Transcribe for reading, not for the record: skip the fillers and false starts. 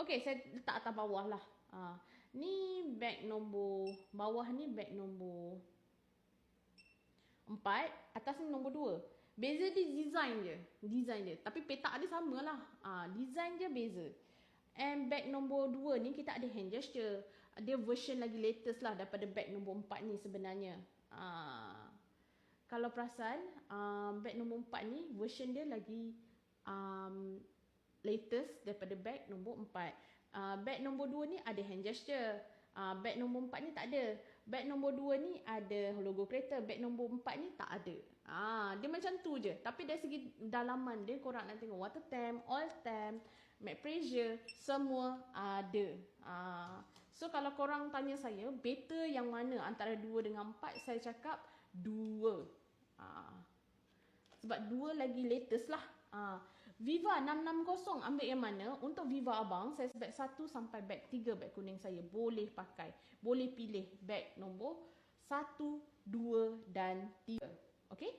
Okey, saya letak atas bawah lah. Ni beg nombor, bawah ni beg nombor 4, atas ni nombor 2. Beza dia design je. Tapi petak dia samalah. Design je beza. And beg nombor 2 ni kita ada hand gesture. Dia version lagi latest lah daripada beg nombor 4 ni sebenarnya. Kalau perasan, beg nombor 4 ni version dia lagi latest daripada beg nombor 4. Beg nombor 2 ni ada hand gesture. Beg nombor 4 ni tak ada. Beg nombor 2 ni ada logo kereta. Beg nombor 4 ni tak ada. Dia macam tu je. Tapi dari segi dalaman dia, korang nak tengok water temp, oil temp, matte pressure, semua ada. So kalau korang tanya saya, better yang mana antara 2 dengan 4, saya cakap 2. Sebab 2 lagi latest lah. Viva 660 ambil yang mana? Untuk Viva abang, saya beg 1 sampai beg 3 beg kuning saya boleh pakai. Boleh pilih beg nombor 1, 2 dan 3. Okay?